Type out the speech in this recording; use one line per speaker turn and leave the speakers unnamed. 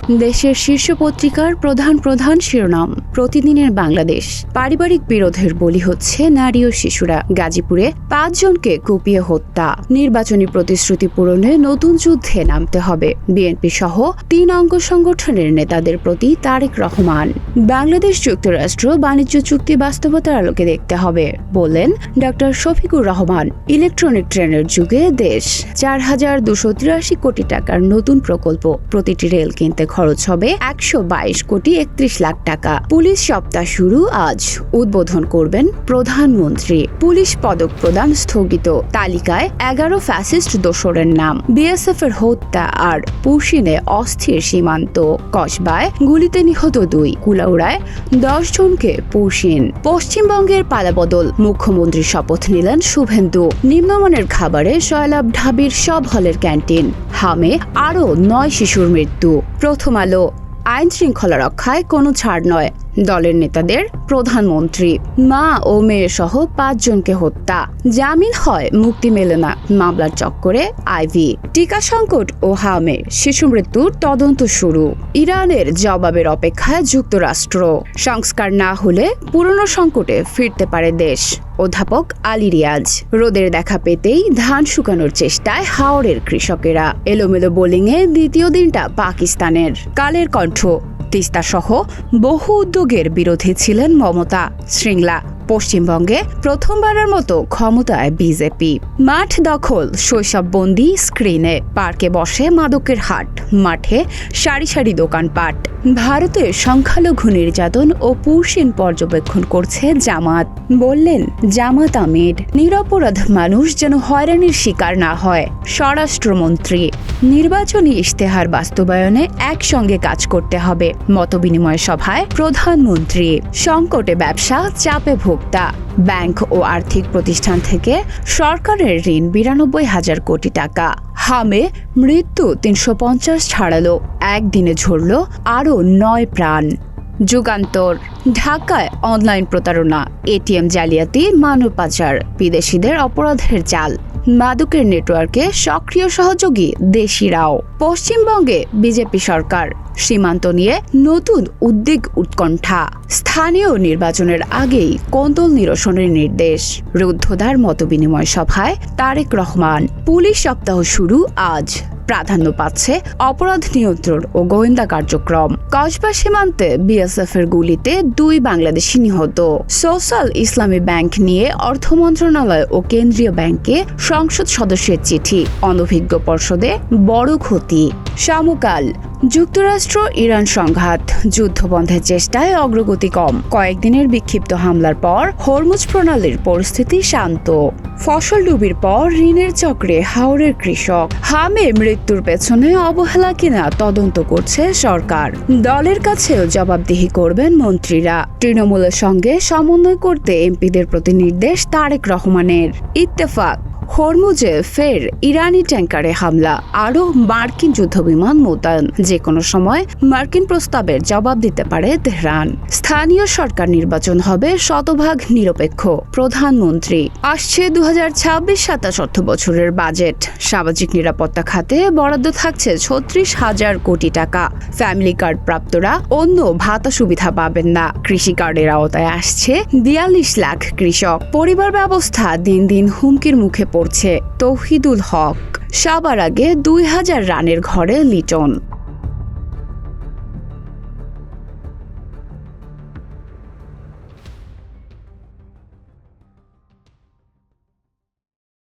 দেশের শীর্ষ পত্রিকার প্রধান শিরোনাম। প্রতিদিনের বাংলাদেশ। পারিবারিক বিরোধের বলি হচ্ছে নারী ও শিশুরা। গাজীপুরে 5 জনকে কুপিয়ে হত্যা। নির্বাচনী প্রতিশ্রুতি পূরণে নতুন যুদ্ধে নামতে হবে। বিএনপি সহ 3 অঙ্গ সংগঠনের নেতাদের প্রতি তারেক রহমান। বাংলাদেশ যুক্তরাষ্ট্র বাণিজ্য চুক্তি বাস্তবতার আলোকে দেখতে হবে বললেন ডক্টর শফিকুর রহমান। ইলেকট্রনিক ট্রেনের যুগে দেশ 4,283 কোটি টাকার নতুন প্রকল্প। প্রতিটি রেল কিনতে খরচ হবে 122 কোটি 31 লাখ টাকা। পুলিশ সপ্তাহ শুরু আজ। উদ্বোধন করবেন প্রধানমন্ত্রী। পুলিশ পদক প্রদান স্থগিত। তালিকায় 11 ফ্যাসিস্ট দোসরের নাম। বিএসএফ এর হত্যা আর পুশিনে অস্থির সীমান্ত। কসবায় গুলিতে নিহত 2। কুলাউড়ায় 10 জনকে পুশিন। পশ্চিমবঙ্গের পালাবদল। মুখ্যমন্ত্রী শপথ নিলেন শুভেন্দু। নিম্নমানের খাবারে সয়লাব ঢাবির সব হলের ক্যান্টিন। হামে আরও 9 শিশুর মৃত্যু। প্রথম আলো। আইন শৃঙ্খলা রক্ষায় কোনো ছাড় নয়। দলের নেতাদের প্রধানমন্ত্রী। মা ও মেয়ে সহ 5 জনকে হত্যা। জামিন হয়, মুক্তি মেলে না। মামলার চক্করে আইভি। টিকা সংকট ও হামে শিশু মৃত্যুর তদন্ত শুরু। ইরানের জবাবের অপেক্ষায় যুক্তরাষ্ট্র। সংস্কার না হলে পুরনো সংকটে ফিরতে পারে দেশ। অধ্যাপক আলী রিয়াজ। রোদের দেখা পেতেই ধান শুকানোর চেষ্টায় হাওরের কৃষকেরা। এলোমেলো বোলিংয়ে দ্বিতীয় দিনটা পাকিস্তানের। কালের কণ্ঠ। তিস্তা সহ বহু উদ্যোগের বিরোধী ছিলেন মমতা। শৃঙ্খলা। পশ্চিমবঙ্গে প্রথমবারের মতো ক্ষমতায় বিজেপি। মাঠ দখল, শৈশববন্দি স্ক্রিনে। পার্কে বসে মাদকের হাট। মাঠে সারি সারি দোকানপাট। ভারতে সংখ্যালঘু নির্যাতন ও পুশিন পর্যবেক্ষণ করছে জামাত। বললেন জামাত আমির। নিরপরাধ মানুষ যেন হয়রানির শিকার না হয়। স্বরাষ্ট্রমন্ত্রী। নির্বাচনী ইশতেহার বাস্তবায়নে একসঙ্গে কাজ করতে হবে। মতবিনিময় সভায় প্রধানমন্ত্রী। সংকটে ব্যবসা, চাপে ভোক্তা। ব্যাংক ও আর্থিক প্রতিষ্ঠান থেকে সরকারের ঋণ 92,000 কোটি টাকা। হামে মৃত্যু 350 ছাড়ালো। একদিনে ঝরল আরও 9 প্রাণ। যুগান্তর। ঢাকায় অনলাইন প্রতারণা, এটিএম জালিয়াতি, মানব পাচার, বিদেশিদের অপরাধের জাল। মাদকের নেটওয়ার্কে সক্রিয় সহযোগী দেশিরাও। পশ্চিমবঙ্গে বিজেপি সরকার। সীমান্ত নিয়ে নতুন উদ্বেগ উৎকণ্ঠা। স্থানীয় নির্বাচনের আগেই কোন্দল নিরসনের নির্দেশ। রুদ্ধদ্বার মতবিনিময় সভায় তারেক রহমান। পুলিশ সপ্তাহ শুরু আজ। প্রাধান্য পাচ্ছে অপরাধ নিয়ন্ত্রণ ও গোয়েন্দা কার্যক্রম। কসবা সীমান্তে বিএসএফ এর গুলিতে 2 বাংলাদেশি নিহত। সোশ্যাল ইসলামী ব্যাংক নিয়ে অর্থ মন্ত্রণালয় ও কেন্দ্রীয় ব্যাংকে সংসদ সদস্যের চিঠি। অনভিজ্ঞ পর্ষদে বড় ক্ষতি। সমকাল। যুক্তরাষ্ট্র ইরান সংঘাত। যুদ্ধবন্ধের চেষ্টায় অগ্রগতি কম। কয়েকদিনের বিক্ষিপ্ত হামলার পর হরমুজ প্রণালীর পরিস্থিতি শান্ত। ফসল ডুবির পর ঋণের চক্রে হাওরের কৃষক। হামে মৃত্যুর পেছনে অবহেলা কিনা তদন্ত করছে সরকার। দলের কাছেও জবাবদিহি করবেন মন্ত্রীরা। তৃণমূলের সঙ্গে সমন্বয় করতে এমপিদের প্রতি নির্দেশ তারেক রহমানের। ইত্তেফাক। হরমুজে ফের ইরানি ট্যাঙ্কারে হামলা। আরও মার্কিন যুদ্ধবিমান মোতায়েন। যে কোনো সময় মার্কিন প্রস্তাবের জবাব দিতে পারে তেহরান। স্থানীয় সরকার নির্বাচন হবে শতভাগ নিরপেক্ষ। প্রধানমন্ত্রী। আসছে 2026-27 অর্থ বছরের বাজেট। সামাজিক নিরাপত্তা খাতে বরাদ্দ থাকছে 36,000 কোটি টাকা। ফ্যামিলি কার্ড প্রাপ্তরা অন্য ভাতা সুবিধা পাবেন না। কৃষি কার্ডের আওতায় আসছে 42 লাখ কৃষক। পরিবার ব্যবস্থা দিন দিন হুমকির মুখে পড়ছে। তৌহিদুল হক। সবার আগে 2000 রানের ঘরে লিটন।